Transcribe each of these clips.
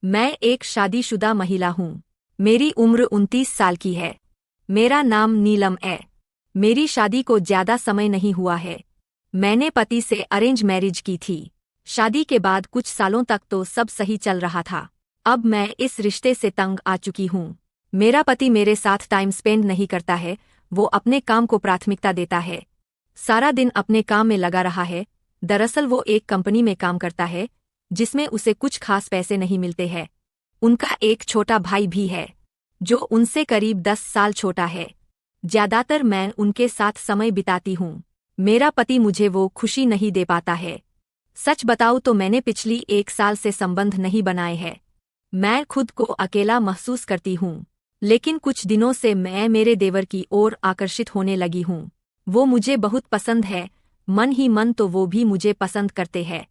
मैं एक शादीशुदा महिला हूँ। मेरी उम्र 29 साल की है। मेरा नाम नीलम है। मेरी शादी को ज्यादा समय नहीं हुआ है। मैंने पति से अरेंज मैरिज की थी। शादी के बाद कुछ सालों तक तो सब सही चल रहा था। अब मैं इस रिश्ते से तंग आ चुकी हूँ। मेरा पति मेरे साथ टाइम स्पेंड नहीं करता है। वो अपने काम को प्राथमिकता देता है। सारा दिन अपने काम में लगा रहा है। दरअसल वो एक कंपनी में काम करता है जिसमें उसे कुछ खास पैसे नहीं मिलते हैं। उनका एक छोटा भाई भी है जो उनसे करीब 10 साल छोटा है। ज्यादातर मैं उनके साथ समय बिताती हूँ। मेरा पति मुझे वो खुशी नहीं दे पाता है। सच बताऊं तो मैंने पिछली 1 साल से संबंध नहीं बनाए हैं। मैं खुद को अकेला महसूस करती हूँ। लेकिन कुछ दिनों से मैं मेरे देवर की ओर आकर्षित होने लगी हूँ। वो मुझे बहुत पसंद है। मन ही मन तो वो भी मुझे पसंद करते हैं।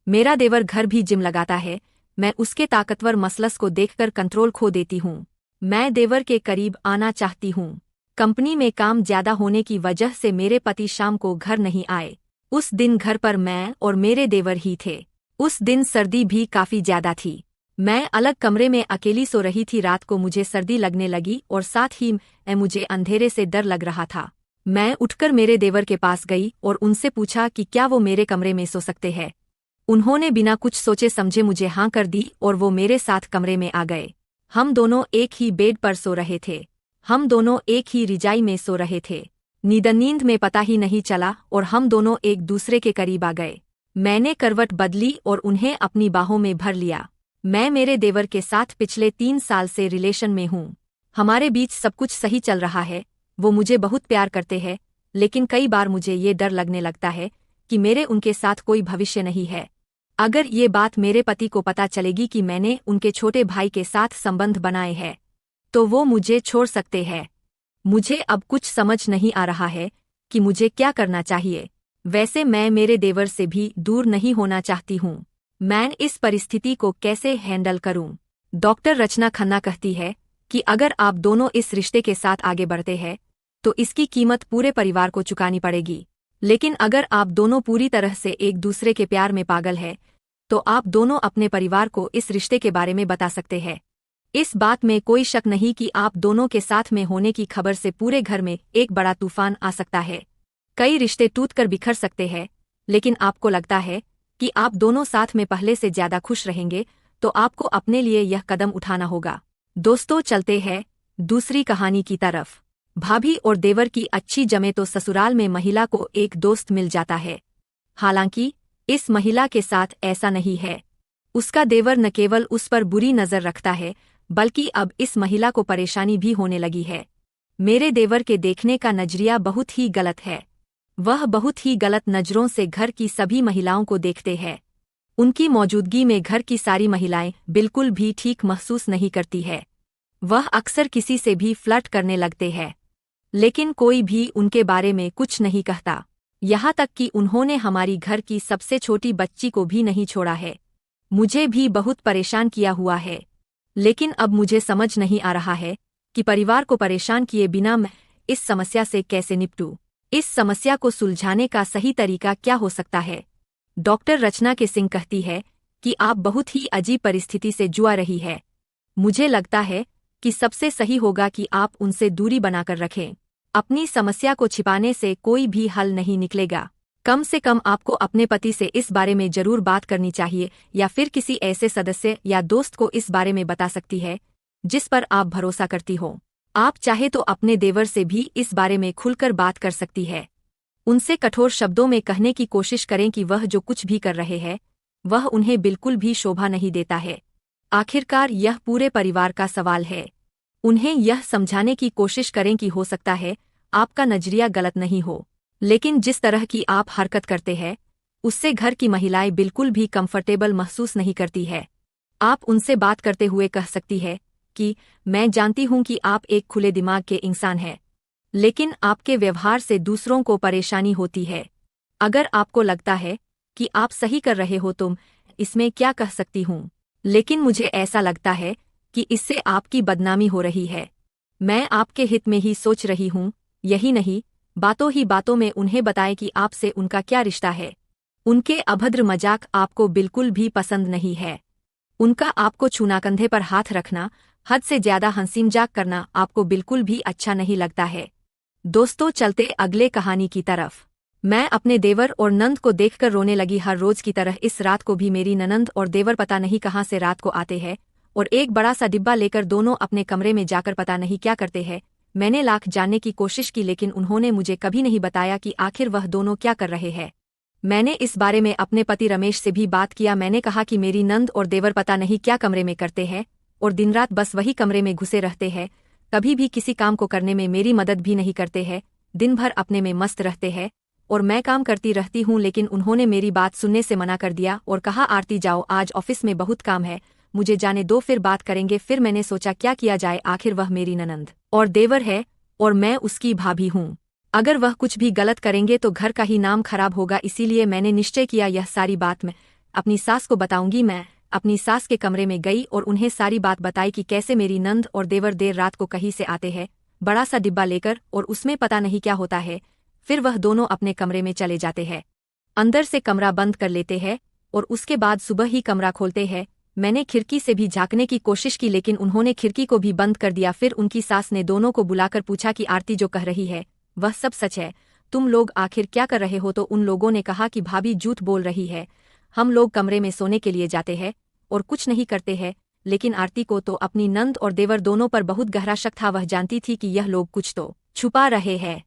मेरा देवर घर भी जिम लगाता है। मैं उसके ताकतवर मसल्स को देखकर कंट्रोल खो देती हूँ। मैं देवर के करीब आना चाहती हूँ। कंपनी में काम ज्यादा होने की वजह से मेरे पति शाम को घर नहीं आए। उस दिन घर पर मैं और मेरे देवर ही थे। उस दिन सर्दी भी काफी ज्यादा थी। मैं अलग कमरे में अकेली सो रही थी। रात को मुझे सर्दी लगने लगी और साथ ही मुझे अंधेरे से डर लग रहा था। मैं उठकर मेरे देवर के पास गई और उनसे पूछा कि क्या वो मेरे कमरे में सो सकते हैं। उन्होंने बिना कुछ सोचे समझे मुझे हाँ कर दी और वो मेरे साथ कमरे में आ गए। हम दोनों एक ही बेड पर सो रहे थे। हम दोनों एक ही रिजाई में सो रहे थे। नींद में पता ही नहीं चला और हम दोनों एक दूसरे के करीब आ गए। मैंने करवट बदली और उन्हें अपनी बाहों में भर लिया। मैं मेरे देवर के साथ पिछले 3 साल से रिलेशन में हूँ। हमारे बीच सब कुछ सही चल रहा है। वो मुझे बहुत प्यार करते हैं। लेकिन कई बार मुझे ये डर लगने लगता है कि मेरे उनके साथ कोई भविष्य नहीं है। अगर ये बात मेरे पति को पता चलेगी कि मैंने उनके छोटे भाई के साथ संबंध बनाए हैं तो वो मुझे छोड़ सकते हैं। मुझे अब कुछ समझ नहीं आ रहा है कि मुझे क्या करना चाहिए। वैसे मैं मेरे देवर से भी दूर नहीं होना चाहती हूँ। मैं इस परिस्थिति को कैसे हैंडल करूँ? डॉक्टर रचना खन्ना कहती है कि अगर आप दोनों इस रिश्ते के साथ आगे बढ़ते हैं तो इसकी कीमत पूरे परिवार को चुकानी पड़ेगी। लेकिन अगर आप दोनों पूरी तरह से एक दूसरे के प्यार में पागल हैं तो आप दोनों अपने परिवार को इस रिश्ते के बारे में बता सकते हैं। इस बात में कोई शक नहीं कि आप दोनों के साथ में होने की खबर से पूरे घर में एक बड़ा तूफान आ सकता है। कई रिश्ते टूटकर बिखर सकते हैं। लेकिन आपको लगता है कि आप दोनों साथ में पहले से ज्यादा खुश रहेंगे तो आपको अपने लिए यह कदम उठाना होगा। दोस्तों, चलते हैं दूसरी कहानी की तरफ। भाभी और देवर की अच्छी जमे तो ससुराल में महिला को एक दोस्त मिल जाता है। हालांकि इस महिला के साथ ऐसा नहीं है। उसका देवर न केवल उस पर बुरी नजर रखता है बल्कि अब इस महिला को परेशानी भी होने लगी है। मेरे देवर के देखने का नजरिया बहुत ही गलत है। वह बहुत ही गलत नजरों से घर की सभी महिलाओं को देखते हैं। उनकी मौजूदगी में घर की सारी महिलाएं बिल्कुल भी ठीक महसूस नहीं करती है। वह अक्सर किसी से भी फ्लर्ट करने लगते हैं। लेकिन कोई भी उनके बारे में कुछ नहीं कहता। यहाँ तक कि उन्होंने हमारी घर की सबसे छोटी बच्ची को भी नहीं छोड़ा है। मुझे भी बहुत परेशान किया हुआ है। लेकिन अब मुझे समझ नहीं आ रहा है कि परिवार को परेशान किए बिना मैं इस समस्या से कैसे निपटूं। इस समस्या को सुलझाने का सही तरीका क्या हो सकता है? डॉक्टर रचना के सिंह कहती है कि आप बहुत ही अजीब परिस्थिति से जुआ रही है। मुझे लगता है कि सबसे सही होगा कि आप उनसे दूरी बनाकर रखें। अपनी समस्या को छिपाने से कोई भी हल नहीं निकलेगा। कम से कम आपको अपने पति से इस बारे में जरूर बात करनी चाहिए या फिर किसी ऐसे सदस्य या दोस्त को इस बारे में बता सकती है जिस पर आप भरोसा करती हो। आप चाहे तो अपने देवर से भी इस बारे में खुलकर बात कर सकती है। उनसे कठोर शब्दों में कहने की कोशिश करें कि वह जो कुछ भी कर रहे हैं वह उन्हें बिल्कुल भी शोभा नहीं देता है। आखिरकार यह पूरे परिवार का सवाल है। उन्हें यह समझाने की कोशिश करें कि हो सकता है आपका नजरिया गलत नहीं हो, लेकिन जिस तरह की आप हरकत करते हैं उससे घर की महिलाएं बिल्कुल भी कंफर्टेबल महसूस नहीं करती है। आप उनसे बात करते हुए कह सकती है कि मैं जानती हूं कि आप एक खुले दिमाग के इंसान हैं, लेकिन आपके व्यवहार से दूसरों को परेशानी होती है। अगर आपको लगता है कि आप सही कर रहे हो तो इसमें क्या कह सकती हूँ, लेकिन मुझे ऐसा लगता है कि इससे आपकी बदनामी हो रही है। मैं आपके हित में ही सोच रही हूँ। यही नहीं, बातों ही बातों में उन्हें बताएं कि आपसे उनका क्या रिश्ता है। उनके अभद्र मजाक आपको बिल्कुल भी पसंद नहीं है। उनका आपको छूना, कंधे पर हाथ रखना, हद से ज्यादा हंसी मजाक करना आपको बिल्कुल भी अच्छा नहीं लगता है। दोस्तों चलते अगले कहानी की तरफ। मैं अपने देवर और नंद को देखकर रोने लगी। हर रोज की तरह इस रात को भी मेरी ननंद और देवर पता नहीं कहाँ से रात को आते हैं और एक बड़ा सा डिब्बा लेकर दोनों अपने कमरे में जाकर पता नहीं क्या करते हैं। मैंने लाख जानने की कोशिश की लेकिन उन्होंने मुझे कभी नहीं बताया कि आखिर वह दोनों क्या कर रहे हैं। मैंने इस बारे में अपने पति रमेश से भी बात किया। मैंने कहा कि मेरी नंद और देवर पता नहीं क्या कमरे में करते हैं और दिन रात बस वही कमरे में घुसे रहते हैं, कभी भी किसी काम को करने में मेरी मदद भी नहीं करते हैं, दिन भर अपने में मस्त रहते हैं और मैं काम करती रहती हूँ। लेकिन उन्होंने मेरी बात सुनने से मना कर दिया और कहा आरती जाओ, आज ऑफिस में बहुत काम है, मुझे जाने दो, फिर बात करेंगे। फिर मैंने सोचा क्या किया जाए, आखिर वह मेरी ननंद और देवर है और मैं उसकी भाभी हूँ। अगर वह कुछ भी गलत करेंगे तो घर का ही नाम खराब होगा। इसीलिए मैंने निश्चय किया यह सारी बात मैं अपनी सास को बताऊंगी। मैं अपनी सास के कमरे में गई और उन्हें सारी बात बताई कि कैसे मेरी नंद और देवर देर रात को कहीं से आते हैं बड़ा सा डिब्बा लेकर और उसमें पता नहीं क्या होता है। फिर वह दोनों अपने कमरे में चले जाते हैं, अंदर से कमरा बंद कर लेते हैं और उसके बाद सुबह ही कमरा खोलते हैं। मैंने खिड़की से भी झांकने की कोशिश की लेकिन उन्होंने खिड़की को भी बंद कर दिया। फिर उनकी सास ने दोनों को बुलाकर पूछा कि आरती जो कह रही है वह सब सच है, तुम लोग आखिर क्या कर रहे हो। तो उन लोगों ने कहा कि भाभी झूठ बोल रही है, हम लोग कमरे में सोने के लिए जाते हैं और कुछ नहीं करते हैं। लेकिन आरती को तो अपनी नंद और देवर दोनों पर बहुत गहरा शक था। वह जानती थी कि यह लोग कुछ तो छुपा रहे हैं।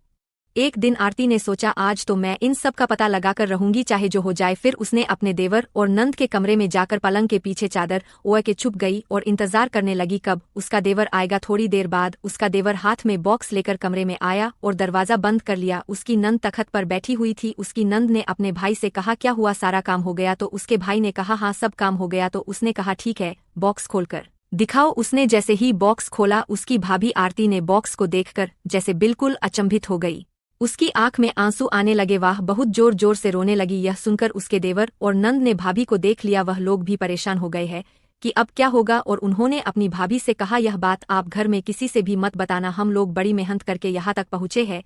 एक दिन आरती ने सोचा आज तो मैं इन सब का पता लगाकर रहूंगी, चाहे जो हो जाए। फिर उसने अपने देवर और नंद के कमरे में जाकर पलंग के पीछे चादर ओढ़ के छुप गई और इंतजार करने लगी कब उसका देवर आएगा। थोड़ी देर बाद उसका देवर हाथ में बॉक्स लेकर कमरे में आया और दरवाजा बंद कर लिया। उसकी नंद तखत पर बैठी हुई थी। उसकी नंद ने अपने भाई से कहा क्या हुआ, सारा काम हो गया। तो उसके भाई ने कहा हाँ सब काम हो गया। तो उसने कहा ठीक है, बॉक्स खोलकर दिखाओ। उसने जैसे ही बॉक्स खोला उसकी भाभी आरती ने बॉक्स को देखकर जैसे बिल्कुल अचंभित हो गई। उसकी आंख में आंसू आने लगे, वाह बहुत जोर जोर से रोने लगी। यह सुनकर उसके देवर और नंद ने भाभी को देख लिया। वह लोग भी परेशान हो गए हैं कि अब क्या होगा और उन्होंने अपनी भाभी से कहा यह बात आप घर में किसी से भी मत बताना, हम लोग बड़ी मेहनत करके यहाँ तक पहुँचे हैं।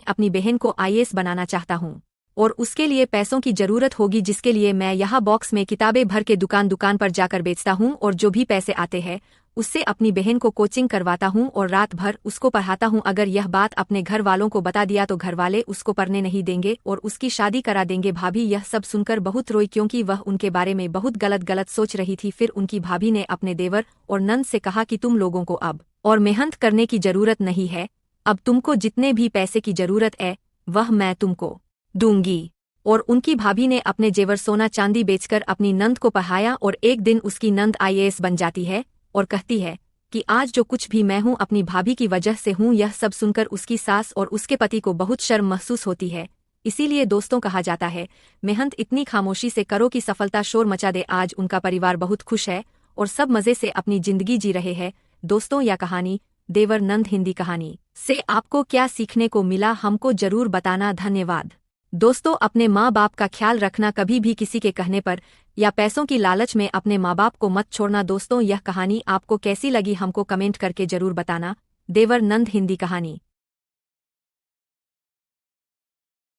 अपनी बहन को आईएएस बनाना चाहता हूँ और उसके लिए पैसों की जरूरत होगी, जिसके लिए मैं यहाँ बॉक्स में किताबें भर के दुकान दुकान पर जाकर बेचता हूँ और जो भी पैसे आते हैं उससे अपनी बहन को कोचिंग करवाता हूँ और रात भर उसको पढ़ाता हूँ। अगर यह बात अपने घर वालों को बता दिया तो घर वाले उसको पढ़ने नहीं देंगे और उसकी शादी करा देंगे। भाभी यह सब सुनकर बहुत रोई क्योंकि वह उनके बारे में बहुत गलत गलत सोच रही थी। फिर उनकी भाभी ने अपने देवर और नंद से कहा कि तुम लोगों को अब और मेहनत करने की जरूरत नहीं है, अब तुमको जितने भी पैसे की जरूरत है वह मैं तुमको दूंगी। और उनकी भाभी ने अपने जेवर सोना चांदी बेचकर अपनी नंद को पढ़ाया और एक दिन उसकी नंद आईएएस बन जाती है और कहती है कि आज जो कुछ भी मैं हूँ अपनी भाभी की वजह से हूँ। यह सब सुनकर उसकी सास और उसके पति को बहुत शर्म महसूस होती है। इसीलिए दोस्तों कहा जाता है मेहनत इतनी खामोशी से करो कि सफलता शोर मचा दे। आज उनका परिवार बहुत खुश है और सब मजे से अपनी जिंदगी जी रहे हैं। दोस्तों यह कहानी देवर नंद हिंदी कहानी से आपको क्या सीखने को मिला हमको जरूर बताना। धन्यवाद। दोस्तों अपने माँ बाप का ख्याल रखना, कभी भी किसी के कहने पर या पैसों की लालच में अपने माँ बाप को मत छोड़ना। दोस्तों यह कहानी आपको कैसी लगी हमको कमेंट करके जरूर बताना। देवर नंद हिंदी कहानी।